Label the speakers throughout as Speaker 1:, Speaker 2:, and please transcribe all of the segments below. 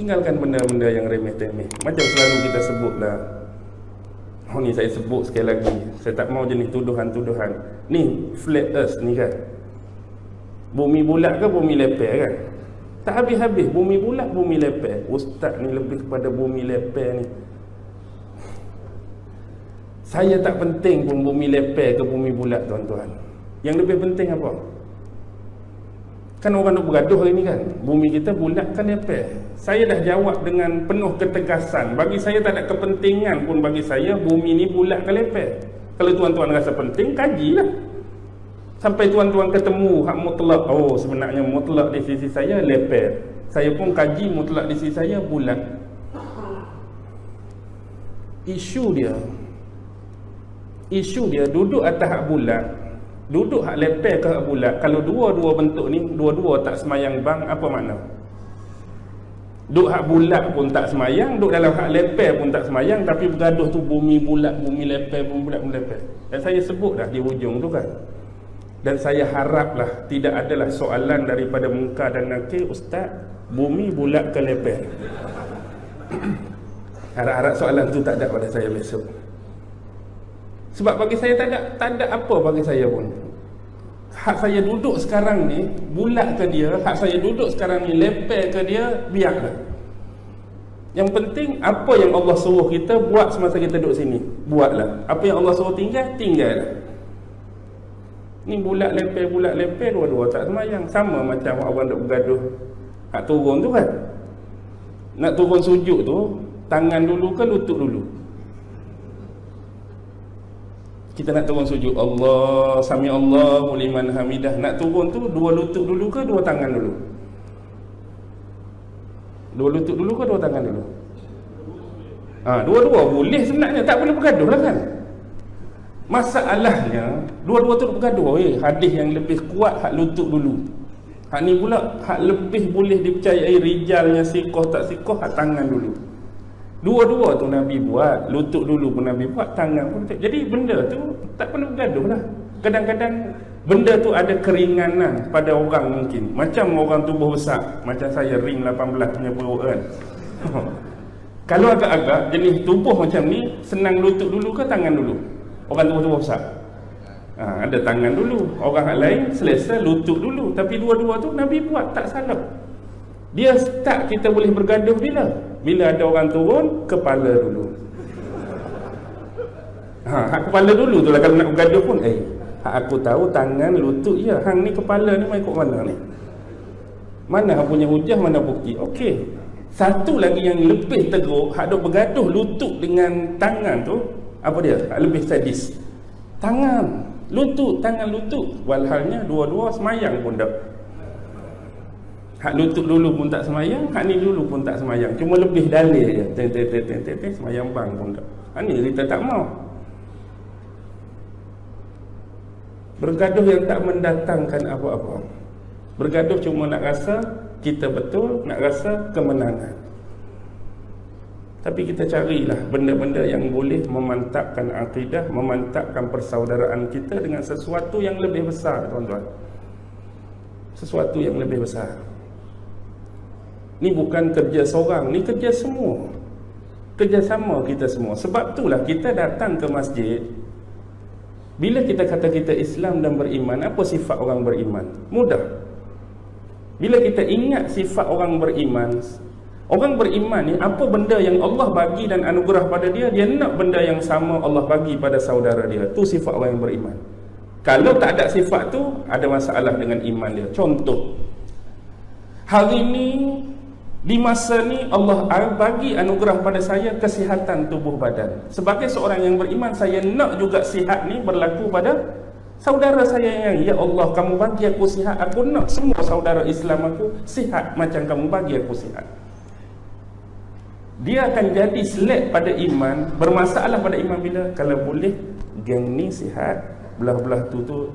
Speaker 1: tinggalkan benda-benda yang remeh-temeh. Macam selalu kita sebutlah, ni saya sebut sekali lagi, saya tak mau jenis tuduhan-tuduhan. Ni flat earth ni kan, bumi bulat ke bumi lepar kan? Tak habis-habis, bumi bulat, bumi lepar. Ustaz ni lebih kepada bumi lepar ni. Saya tak penting pun bumi lepar ke bumi bulat, tuan-tuan. Yang lebih penting apa? Kan orang nak bergaduh hari ni kan, bumi kita bulat kan lepar. Saya dah jawab dengan penuh ketegasan. Bagi saya tak ada kepentingan pun bagi saya bumi ni bulat ke lepar. Kalau tuan-tuan rasa penting, kajilah. Sampai tuan-tuan ketemu hak mutlak. Oh, sebenarnya mutlak di sisi saya lepar. Saya pun kaji mutlak di sisi saya bulat. Isu dia duduk atas hak bulat, duduk hak lepar ke hak bulat. Kalau dua-dua bentuk ni, dua-dua tak semayang bang, apa makna? Duduk hak bulat pun tak semayang, duduk dalam hak lepar pun tak semayang, tapi bergaduh tu bumi bulat, bumi lepar, bumi bulat, bumi lepar. Dan saya sebut dah di hujung tu kan. Dan saya haraplah tidak adalah soalan daripada Munkar dan Nakir, Ustaz, bumi bulat ke lepar? Harap-harap soalan tu tak ada pada saya besok. Sebab bagi saya tak ada apa bagi saya pun. Hak saya duduk sekarang ni bulat ke dia, hak saya duduk sekarang ni lepar ke dia, biarlah. Yang penting apa yang Allah suruh kita buat semasa kita duduk sini, buatlah. Apa yang Allah suruh tinggallah. Ni bulat lepar dua-dua tak semayang. Sama macam orang duk bergaduh hak turun tu kan. Nak turun sujud tu, tangan dulu ke lutut dulu? Kita nak turun sujud, Allah sami Allahu liman hamidah. Nak turun tu dua lutut dulu ke dua tangan dulu? Dua lutut dulu ke dua tangan dulu? Dua-dua boleh sebenarnya, tak boleh bergaduh lah kan. Masalahnya dua-dua tu bergaduh. Hadis yang lebih kuat hak lutut dulu. Hak ni pula hak lebih boleh dipercayai rijalnya sikoh tak sikoh, hak tangan dulu. Dua-dua tu Nabi buat, lutut dulu pun Nabi buat, tangan pun. Jadi benda tu tak perlu bergaduh lah. Kadang-kadang benda tu ada keringanan pada orang mungkin. Macam orang tubuh besar, macam saya ring 18 punya perut kan. Kalau agak-agak jenis tubuh macam ni, senang lutut dulu ke tangan dulu? Orang tubuh besar, ada tangan dulu. Orang lain selesa lutut dulu. Tapi dua-dua tu Nabi buat, tak salah. Dia start kita boleh bergaduh bila ada orang turun, kepala dulu. Hak kepala dulu tu lah kalau nak bergaduh pun. Hak aku tahu tangan, lutut je. Hang ni kepala ni mau ikut mana ni? Mana hang punya hujah, mana bukti? Okey. Satu lagi yang lebih teruk, hak duk bergaduh lutut dengan tangan tu, apa dia? Hak lebih sadis. Tangan, lutut. Walhalnya dua-dua semayang pun tak. Hak lutut dulu pun tak semayang, hak ni dulu pun tak semayang. Cuma lebih dalil je. Semayang bang pun tak. Hak ni kita tak mau. Bergaduh yang tak mendatangkan apa-apa. Bergaduh cuma nak rasa kita betul, nak rasa kemenangan. Tapi kita carilah benda-benda yang boleh memantapkan akidah, memantapkan persaudaraan kita dengan sesuatu yang lebih besar, tuan-tuan. Sesuatu yang lebih besar. Ni bukan kerja seorang, ni kerja semua. Kerjasama kita semua. Sebab itulah kita datang ke masjid. Bila kita kata kita Islam dan beriman, apa sifat orang beriman? Mudah. Bila kita ingat sifat orang beriman ni, apa benda yang Allah bagi dan anugerah pada dia, dia nak benda yang sama Allah bagi pada saudara dia. Tu sifat orang yang beriman. Kalau tak ada sifat tu, ada masalah dengan iman dia. Contoh, hari ni, di masa ni Allah bagi anugerah pada saya kesihatan tubuh badan. Sebagai seorang yang beriman, saya nak juga sihat ni berlaku pada saudara saya yang, ya Allah, kamu bagi aku sihat, aku nak semua saudara Islam aku sihat macam kamu bagi aku sihat. Dia akan jadi selek pada iman, bermasalah pada iman bila kalau boleh geng ni sihat, belah-belah tu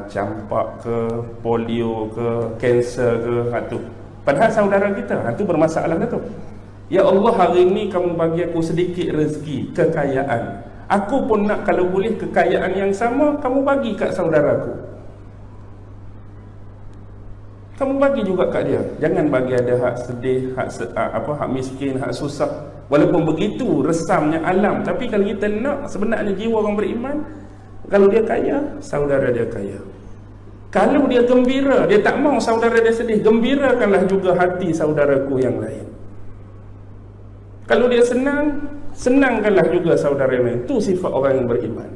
Speaker 1: campak ke, polio ke, kanser ke, tu. Padahal saudara kita, itu bermasalah tu. Ya Allah, hari ni kamu bagi aku sedikit rezeki, kekayaan. Aku pun nak kalau boleh kekayaan yang sama kamu bagi kat saudaraku. Kamu bagi juga kat dia. Jangan bagi ada hak sedih, hak miskin, hak susah. Walaupun begitu resamnya alam, tapi kalau kita nak sebenarnya jiwa orang beriman, kalau dia kaya, saudara dia kaya. Kalau dia gembira, dia tak mau saudara dia sedih, gembirakanlah juga hati saudaraku yang lain. Kalau dia senang, senangkanlah juga saudara yang lain. Itu sifat orang yang beriman.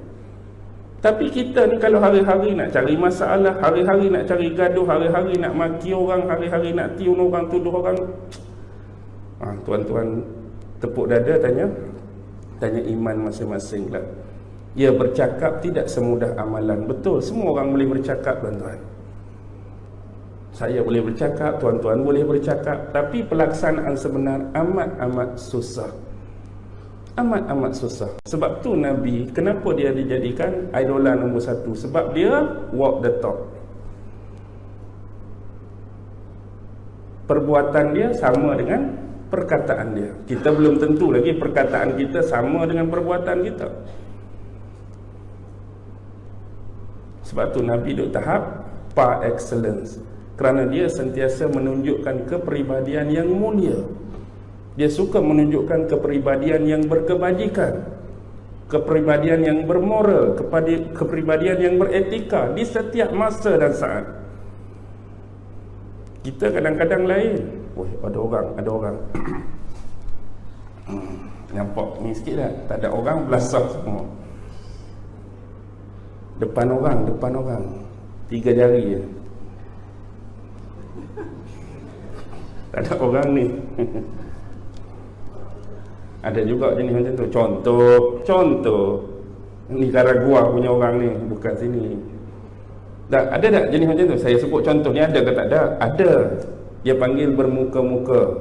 Speaker 1: Tapi kita ni kalau hari-hari nak cari masalah, hari-hari nak cari gaduh, hari-hari nak maki orang, hari-hari nak tiun orang, tuduh orang. Tuan-tuan tepuk dada tanya iman masing-masing lah. Dia bercakap tidak semudah amalan. Betul, semua orang boleh bercakap, tuan-tuan. Saya boleh bercakap, tuan-tuan boleh bercakap, tapi pelaksanaan sebenar amat-amat susah. Amat-amat susah. Sebab tu Nabi, kenapa dia dijadikan idola nombor satu? Sebab dia walk the talk. Perbuatan dia sama dengan perkataan dia. Kita belum tentu lagi perkataan kita sama dengan perbuatan kita. Sebab tu Nabi duduk tahap par excellence, kerana dia sentiasa menunjukkan kepribadian yang mulia. Dia suka menunjukkan kepribadian yang berkebajikan, kepribadian yang bermoral, kepribadian yang beretika di setiap masa dan saat. Kita kadang-kadang lain. Ada orang nampak ni sikit dah. Tak ada orang, belasah semua. Depan orang 3 jari je. Tak ada orang ni. Ada juga jenis macam tu. Contoh Nicaragua punya orang ni, bukan sini. Ada tak jenis macam tu? Saya sebut contoh ni, ada ke tak ada? Ada. Dia panggil bermuka-muka.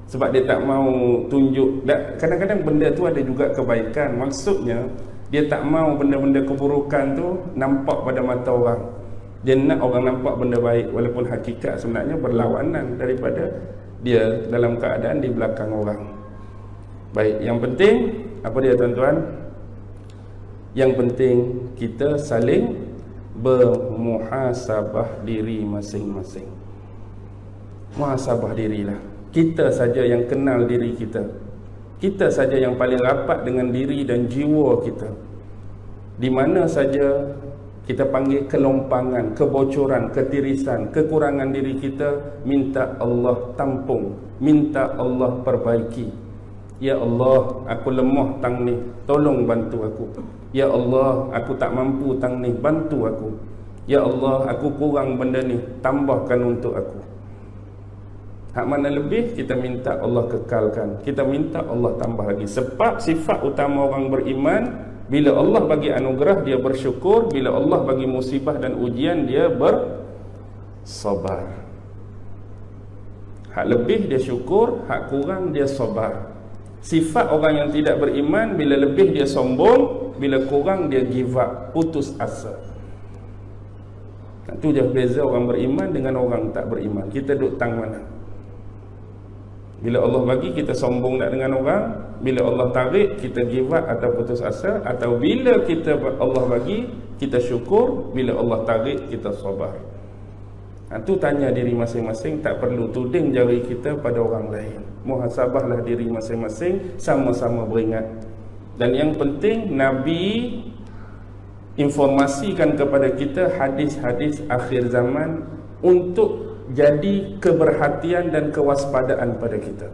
Speaker 1: Sebab dia tak mau tunjuk. Kadang-kadang benda tu ada juga kebaikan. Maksudnya dia tak mau benda-benda keburukan tu nampak pada mata orang. Dia nak orang nampak benda baik, walaupun hakikat sebenarnya berlawanan daripada dia dalam keadaan di belakang orang. Baik, yang penting apa dia, tuan-tuan? Yang penting kita saling bermuhasabah diri masing-masing. Muhasabah dirilah. Kita saja yang kenal diri kita. Kita saja yang paling rapat dengan diri dan jiwa kita. Di mana saja kita panggil kelompangan, kebocoran, ketirisan, kekurangan diri kita, minta Allah tampung, minta Allah perbaiki. Ya Allah, aku lemah tang ni, tolong bantu aku. Ya Allah, aku tak mampu tang ni, bantu aku. Ya Allah, aku kurang benda ni, tambahkan untuk aku. Hak mana lebih, kita minta Allah kekalkan, kita minta Allah tambah lagi. Sebab sifat utama orang beriman, bila Allah bagi anugerah, dia bersyukur. Bila Allah bagi musibah dan ujian, dia bersabar. Hak lebih dia syukur, hak kurang dia sabar. Sifat orang yang tidak beriman, bila lebih dia sombong, bila kurang dia give up, putus asa. Itu je beza orang beriman dengan orang tak beriman. Kita duduk tang mana? Bila Allah bagi, kita sombong tak dengan orang. Bila Allah tarik, kita give up atau putus asa. Atau bila Allah bagi, kita syukur. Bila Allah tarik, kita sabar. Itu tanya diri masing-masing. Tak perlu tuding jari kita pada orang lain. Muhasabahlah diri masing-masing, sama-sama beringat. Dan yang penting, Nabi informasikan kepada kita hadis-hadis akhir zaman untuk jadi keberhatian dan kewaspadaan pada kita,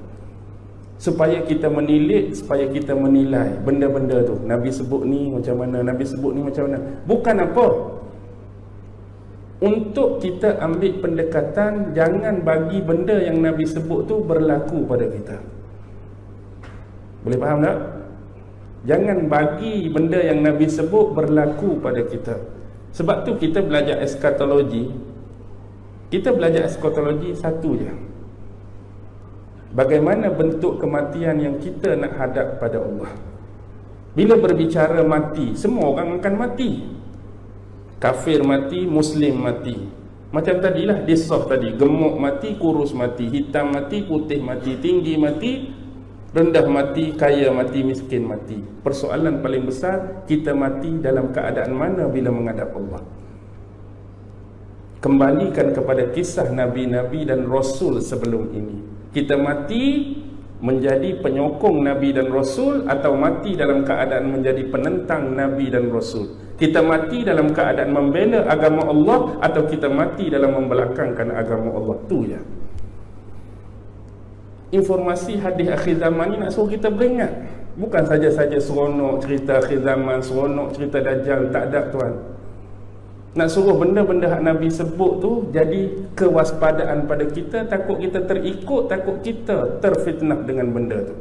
Speaker 1: supaya kita menilik, supaya kita menilai benda-benda tu. Nabi sebut ni macam mana, Nabi sebut ni macam mana. Bukan apa, untuk kita ambil pendekatan, jangan bagi benda yang Nabi sebut tu berlaku pada kita. Boleh faham tak? Jangan bagi benda yang Nabi sebut berlaku pada kita. Sebab tu kita belajar eskatologi. Kita belajar eskatologi satu je. Bagaimana bentuk kematian yang kita nak hadap pada Allah. Bila berbicara mati, semua orang akan mati. Kafir mati, Muslim mati. Macam tadilah disaf tadi, gemuk mati, kurus mati, hitam mati, putih mati, tinggi mati, rendah mati, kaya mati, miskin mati. Persoalan paling besar, kita mati dalam keadaan mana bila menghadap Allah. Kembalikan kepada kisah Nabi-Nabi dan Rasul sebelum ini. Kita mati menjadi penyokong Nabi dan Rasul, atau mati dalam keadaan menjadi penentang Nabi dan Rasul. Kita mati dalam keadaan membela agama Allah, atau kita mati dalam membelakangkan agama Allah. Tu ya. Informasi hadis akhir zaman ni nak suruh kita beringat. Bukan saja-saja seronok cerita akhir zaman, seronok cerita Dajjal. Tak ada, tuan. Nak suruh benda-benda hak Nabi sebut tu jadi kewaspadaan pada kita. Takut kita terikut, takut kita terfitnah dengan benda tu.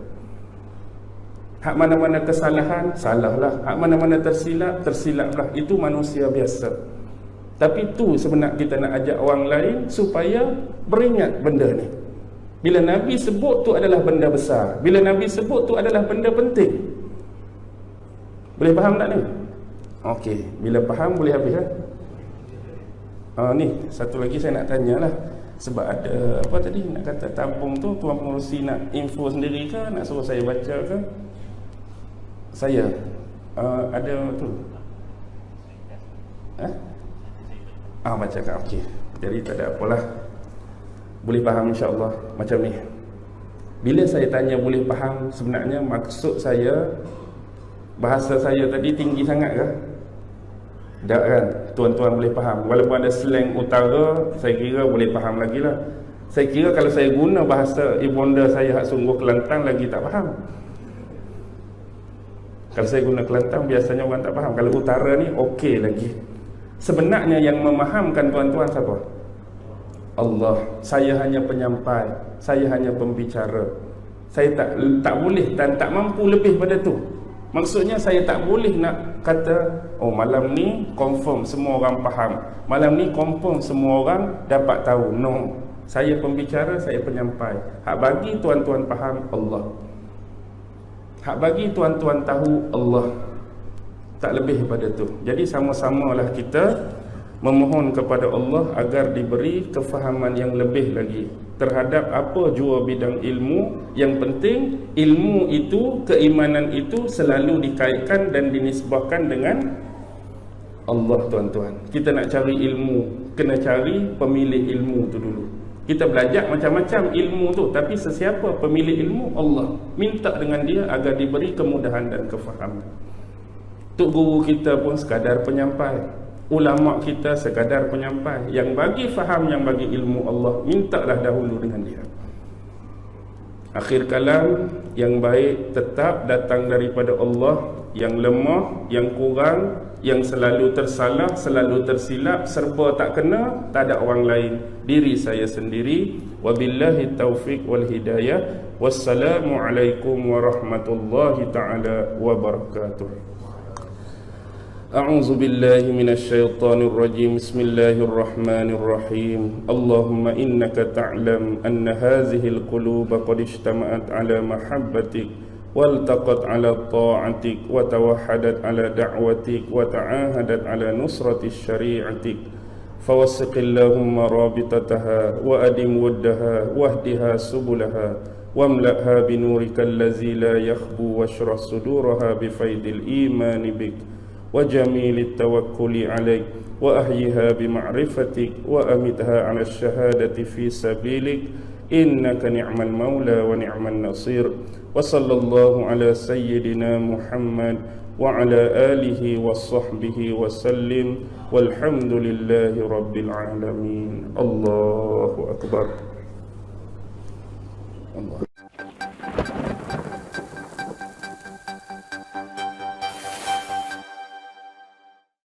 Speaker 1: Hak mana-mana kesalahan, salahlah. Hak mana-mana tersilap, tersilaplah. Itu manusia biasa. Tapi tu sebenarnya kita nak ajak orang lain supaya beringat benda ni. Bila Nabi sebut tu adalah benda besar, bila Nabi sebut tu adalah benda penting. Boleh faham tak ni? Okey, bila faham boleh habis lah. Ni satu lagi saya nak tanya lah. Sebab ada apa tadi nak kata tabung tu, Tuan Pengerusi nak info sendiri ke, nak suruh saya baca ke? Saya ada tu baca kan. Okey, jadi tak ada apalah. Boleh faham insya-Allah macam ni. Bila saya tanya boleh faham, sebenarnya maksud saya, bahasa saya tadi tinggi sangat ke? Tak kan? Tuan-tuan boleh faham. Walaupun ada slang utara, saya kira boleh faham lagi lah. Saya kira kalau saya guna bahasa ibunda saya hak sungguh Kelantan lagi tak faham. Kalau saya guna Kelantan biasanya orang tak faham. Kalau utara ni okey lagi. Sebenarnya yang memahamkan tuan-tuan siapa? Allah. Saya hanya penyampai, saya hanya pembicara. Saya tak boleh dan tak mampu lebih pada tu. Maksudnya saya tak boleh nak kata, oh malam ni confirm semua orang faham, malam ni confirm semua orang dapat tahu. No, saya pembicara, saya penyampai. Hak bagi tuan-tuan faham, Allah. Hak bagi tuan-tuan tahu, Allah. Tak lebih pada tu. Jadi sama-samalah kita memohon kepada Allah agar diberi kefahaman yang lebih lagi terhadap apa jua bidang ilmu. Yang penting ilmu itu, keimanan itu selalu dikaitkan dan dinisbahkan dengan Allah, tuan-tuan. Kita nak cari ilmu, kena cari pemilik ilmu tu dulu. Kita belajar macam-macam ilmu tu, tapi sesiapa pemilik ilmu? Allah. Minta dengan dia agar diberi kemudahan dan kefahaman. Tok guru kita pun sekadar penyampai, ulama kita sekadar penyampai. Yang bagi faham, yang bagi ilmu Allah, mintalah dahulu dengan dia. Akhir kalam yang baik tetap datang daripada Allah. Yang lemah, yang kurang, yang selalu tersalah, selalu tersilap, serba tak kena, tak ada orang lain, diri saya sendiri. Wabillahi taufiq wal hidayah. Wassalamualaikum warahmatullahi ta'ala wabarakatuh. أعوذ بالله من الشيطان الرجيم بسم الله الرحمن الرحيم اللهم إنك تعلم أن هذه القلوب قد اجتمعت على محبتك والتقت على طاعتك وتوحدت على دعوتك وتعاهدت على نصرة شريعتك فوثق اللهم رابطتها وأدم ودها واهدها سبلها واملأها بنورك الذي لا يخبو واشرح صدورها بفيض الإيمان بك وجميل التوكل عليك وأحيها بمعرفتك وأمتها على الشهادة في سبيلك إنك نعم المولى ونعم النصير وصلى الله على سيدنا محمد وعلى آله وصحبه وسلم والحمد لله رب العالمين. الله أكبر. الله